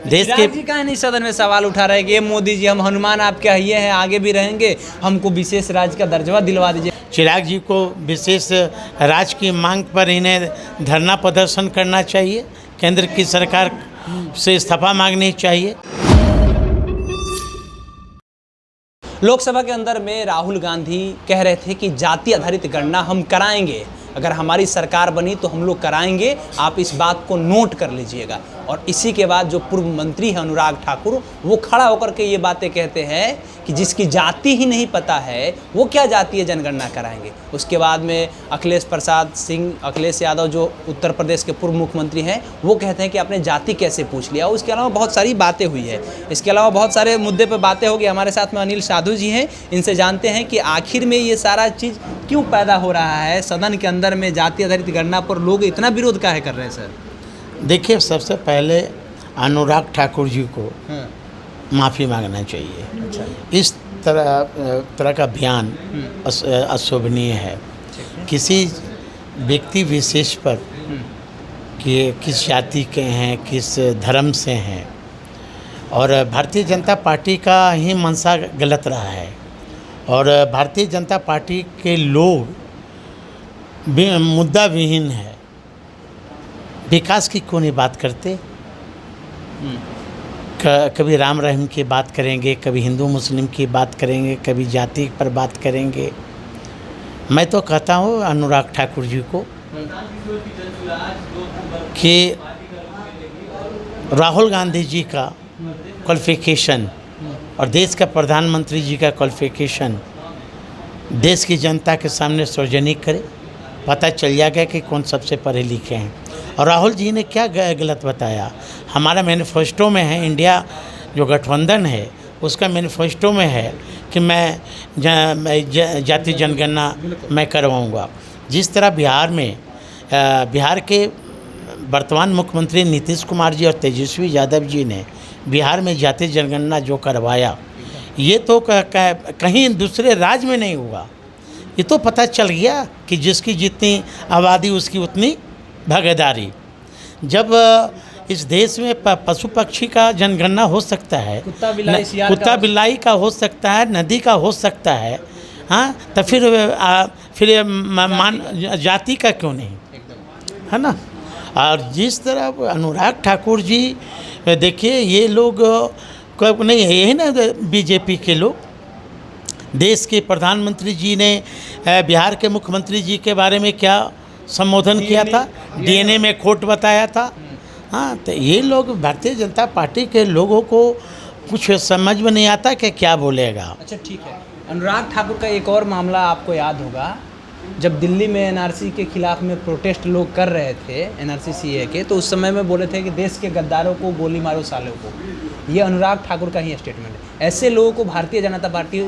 देश के जी कहाँ नहीं सदन में सवाल उठा रहे कि ये मोदी जी हम हनुमान आपके ये हैं, आगे भी रहेंगे, हमको विशेष राज्य का दर्जा दिलवा दीजिए। चिराग जी को विशेष राज्य की मांग पर इन्हें धरना प्रदर्शन करना चाहिए, केंद्र की सरकार से इस्तीफा मांगनी चाहिए। लोकसभा के अंदर में राहुल गांधी कह रहे थे कि जाति आधारित गणना हम कराएंगे, अगर हमारी सरकार बनी तो हम लोग कराएंगे, आप इस बात को नोट कर लीजिएगा। और इसी के बाद जो पूर्व मंत्री है अनुराग ठाकुर, वो खड़ा होकर के ये बातें कहते हैं कि जिसकी जाति ही नहीं पता है वो क्या जातीय जनगणना कराएंगे। उसके बाद में अखिलेश यादव जो उत्तर प्रदेश के पूर्व मुख्यमंत्री हैं, वो कहते हैं कि आपने जाति कैसे पूछ लिया। उसके अलावा बहुत सारी बातें हुई है, इसके अलावा बहुत सारे मुद्दे पर बातें होगी। हमारे साथ में अनिल साधु जी हैं, इनसे जानते हैं कि आखिर में ये सारा चीज़ क्यों पैदा हो रहा है, सदन के अंदर में जाति आधारित गणना पर लोग इतना विरोध काहे कर रहे हैं। सर देखिए, सबसे पहले अनुराग ठाकुर जी को माफ़ी मांगना चाहिए। अच्छा। इस तरह का बयान अशोभनीय है। किसी व्यक्ति विशेष पर कि किस जाति के हैं, किस धर्म से हैं, और भारतीय जनता पार्टी का ही मंशा गलत रहा है। और भारतीय जनता पार्टी के लोग मुद्दा विहीन है, विकास की क्यों नहीं बात करते। कभी राम रहीम की बात करेंगे, कभी हिंदू मुस्लिम की बात करेंगे, कभी जाति पर बात करेंगे। मैं तो कहता हूँ अनुराग ठाकुर जी को कि राहुल गांधी जी का क्वालिफिकेशन और देश का प्रधानमंत्री जी का क्वालिफिकेशन देश की जनता के सामने सार्वजनिक करे, पता चल जाएगा कि कौन सबसे पढ़े लिखे हैं। और राहुल जी ने क्या गलत बताया। हमारा मैनिफेस्टो में है, इंडिया जो गठबंधन है उसका मैनिफेस्टो में है कि मैं जाति जनगणना मैं करवाऊंगा। जिस तरह बिहार के वर्तमान मुख्यमंत्री नीतीश कुमार जी और तेजस्वी यादव जी ने बिहार में जाति जनगणना जो करवाया, ये तो कहीं दूसरे राज्य में नहीं हुआ। ये तो पता चल गया कि जिसकी जितनी आबादी उसकी उतनी भागीदारी। जब इस देश में पशु पक्षी का जनगणना हो सकता है, कुत्ता बिलाई का हो सकता है, नदी का हो सकता है, हाँ, तो फिर जाति का क्यों नहीं, है ना। और जिस तरह अनुराग ठाकुर जी, देखिए ये लोग नहीं है, यही ना बीजेपी के लोग। देश के प्रधानमंत्री जी ने बिहार के मुख्यमंत्री जी के बारे में क्या संबोधन किया था, डीएनए में खोट बताया था। हाँ, तो ये लोग भारतीय जनता पार्टी के लोगों को कुछ समझ में नहीं आता कि क्या बोलेगा। अच्छा, ठीक है। अनुराग ठाकुर का एक और मामला आपको याद होगा, जब दिल्ली में एनआरसी के खिलाफ में प्रोटेस्ट लोग कर रहे थे, एनआरसी सीए के, तो उस समय में बोले थे कि देश के गद्दारों को गोली मारो सालों को। ये अनुराग ठाकुर का ही स्टेटमेंट है। ऐसे लोगों को भारतीय जनता पार्टी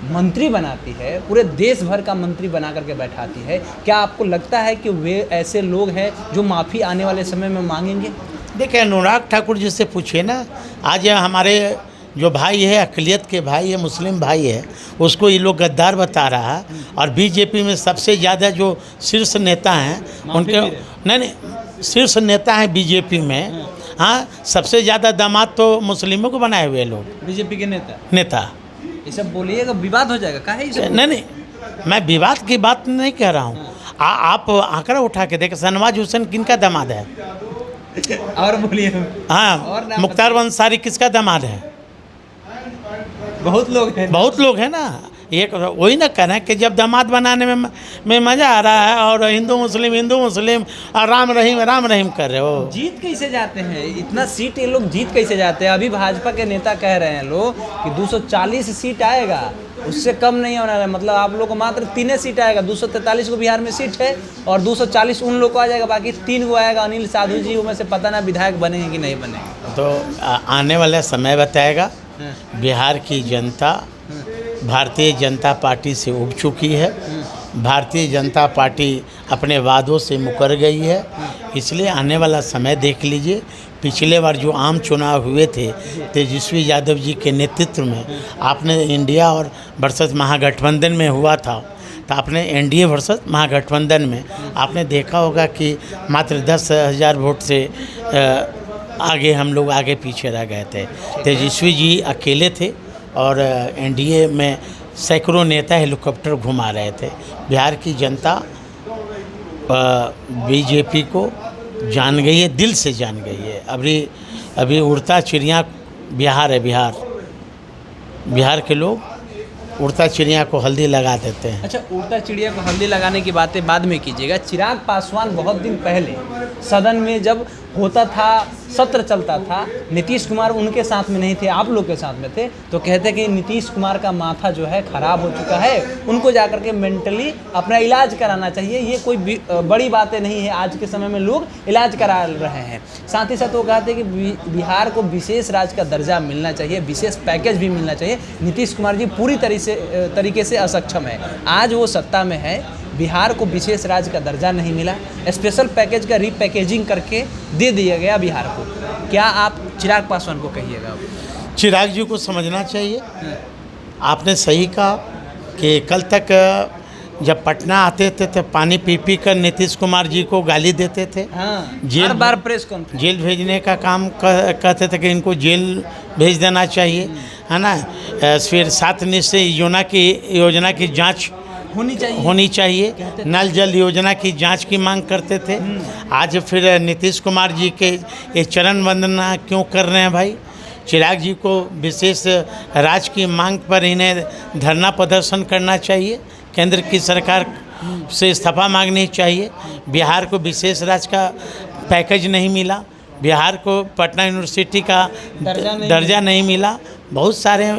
मंत्री बनाती है, पूरे देश भर का मंत्री बना करके बैठाती है। क्या आपको लगता है कि वे ऐसे लोग हैं जो माफ़ी आने वाले समय में मांगेंगे? देखिए, अनुराग ठाकुर जी से पूछिए ना। आज हमारे जो भाई है, अक़लियत के भाई है, मुस्लिम भाई है, उसको ये लोग गद्दार बता रहा है। और बीजेपी में सबसे ज़्यादा जो शीर्ष नेता हैं उनके नहीं शीर्ष नेता हैं बीजेपी में, हाँ, सबसे ज़्यादा दामाद तो मुस्लिमों को बनाए हुए लोग बीजेपी के नेता। ये सब बोलिएगा विवाद हो जाएगा, काहे ये सब? नहीं, मैं विवाद की बात नहीं कह रहा हूँ। आप आंकड़ा उठा के देखें, शहनवाज हुसैन किनका दामाद है? और बोलिए। हाँ, मुख्तार अंसारी किसका दामाद है? बहुत लोग हैं ना। एक वही ना कह रहे हैं कि जब दामाद बनाने में मज़ा आ रहा है और हिंदू मुस्लिम और राम रहीम कर रहे हो। जीत कैसे जाते हैं इतना सीट? ये लोग जीत कैसे जाते हैं? अभी भाजपा के नेता कह रहे हैं लोग कि 240 सीट आएगा, उससे कम नहीं होना है। मतलब आप लोग को मात्र 3 सीट आएगा। 243 को बिहार में सीट है और 240 उन लोग को आ जाएगा, बाकी 3 को आएगा। अनिल साधु जी में से पता ना विधायक बनेंगे कि नहीं बनेंगे, तो आने वाला समय बताएगा। बिहार की जनता भारतीय जनता पार्टी से उब चुकी है। भारतीय जनता पार्टी अपने वादों से मुकर गई है। इसलिए आने वाला समय देख लीजिए। पिछले बार जो आम चुनाव हुए थे तेजस्वी यादव जी के नेतृत्व में, आपने इंडिया और वर्सेस महागठबंधन में हुआ था, तो आपने एनडीए वर्सेस महागठबंधन में आपने देखा होगा कि मात्र 10,000 वोट से आगे हम लोग आगे पीछे रह गए थे। तेजस्वी जी अकेले थे और एनडीए में सैकड़ों नेता हेलीकॉप्टर घुमा रहे थे। बिहार की जनता बीजेपी को जान गई है, दिल से जान गई है। अभी उड़ता चिड़िया बिहार है। बिहार के लोग उड़ता चिड़िया को हल्दी लगा देते हैं। अच्छा, उड़ता चिड़िया को हल्दी लगाने की बातें बाद में कीजिएगा। चिराग पासवान बहुत दिन पहले सदन में जब होता था, सत्र चलता था, नीतीश कुमार उनके साथ में नहीं थे, आप लोग के साथ में थे, तो कहते कि नीतीश कुमार का माथा जो है खराब हो चुका है, उनको जाकर के मेंटली अपना इलाज कराना चाहिए। ये कोई बड़ी बातें नहीं है, आज के समय में लोग इलाज करा रहे हैं। साथ ही साथ वो कहते हैं कि बिहार को विशेष राज्य का दर्जा मिलना चाहिए, विशेष पैकेज भी मिलना चाहिए। नीतीश कुमार जी पूरी तरीके से असक्षम है। आज वो सत्ता में है, बिहार को विशेष राज्य का दर्जा नहीं मिला, स्पेशल पैकेज का रीपैकेजिंग करके दे दिया गया बिहार को। क्या आप चिराग पासवान को कहिएगा? चिराग जी को समझना चाहिए। आपने सही कहा कि कल तक जब पटना आते थे तो पानी पी कर नीतीश कुमार जी को गाली देते थे। हाँ, जेल हर बार प्रेस कॉन्फ्रेंस, जेल भेजने का काम कहते थे कि इनको जेल भेज देना चाहिए, है ना। फिर 7 निश्चय योजना की जांच होनी चाहिए। नल जल योजना की जांच की मांग करते थे। आज फिर नीतीश कुमार जी के ये चरण वंदना क्यों कर रहे हैं भाई? चिराग जी को विशेष राज्य की मांग पर इन्हें धरना प्रदर्शन करना चाहिए। केंद्र की सरकार से इस्तीफा मांगनी चाहिए। बिहार को विशेष राज्य का पैकेज नहीं मिला, बिहार को पटना यूनिवर्सिटी का दर्जा नहीं मिला। बहुत सारे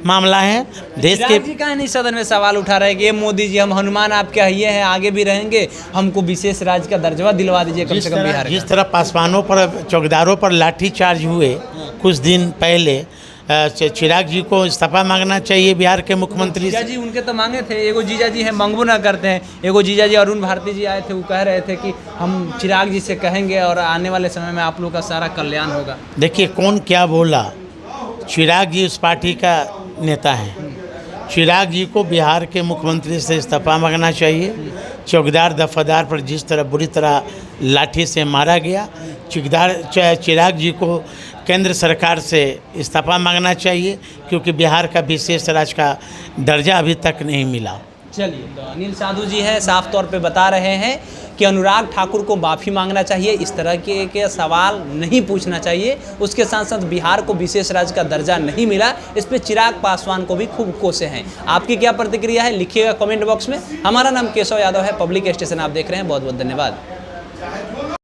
मामला है देश के। जी कहाँ नहीं सदन में सवाल उठा रहे कि ये मोदी जी, हम हनुमान आपके ये हैं, आगे भी रहेंगे, हमको विशेष राज्य का दर्जा दिलवा दीजिए कम से कम बिहार का। जिस तरह पासवानों पर, चौकीदारों पर लाठीचार्ज हुए कुछ दिन पहले, चिराग जी को इस्तीफा मांगना चाहिए बिहार के मुख्यमंत्री से। जीजा जी उनके तो मांगे थे, एगो जीजा जी हैं मंगबो ना करते हैं। एगो जीजा जी अरुण भारती जी आए थे, वो कह रहे थे कि हम चिराग जी से कहेंगे और आने वाले समय में आप लोग का सारा कल्याण होगा। देखिए कौन क्या बोला, चिराग जी उस पार्टी का नेता हैं। चिराग जी को बिहार के मुख्यमंत्री से इस्तीफा मांगना चाहिए। चौकीदार दफादार पर जिस तरह बुरी तरह लाठी से मारा गया, चिराग जी को केंद्र सरकार से इस्तीफा मांगना चाहिए, क्योंकि बिहार का विशेष राज्य का दर्जा अभी तक नहीं मिला। चलिए, तो अनिल साधु जी हैं, साफ तौर पे बता रहे हैं कि अनुराग ठाकुर को माफ़ी मांगना चाहिए, इस तरह के सवाल नहीं पूछना चाहिए। उसके साथ साथ बिहार को विशेष राज्य का दर्जा नहीं मिला, इस पे चिराग पासवान को भी खूब कोसे हैं। आपकी क्या प्रतिक्रिया है, लिखिएगा कमेंट बॉक्स में। हमारा नाम केशव यादव है, पब्लिक स्टेशन आप देख रहे हैं। बहुत बहुत धन्यवाद।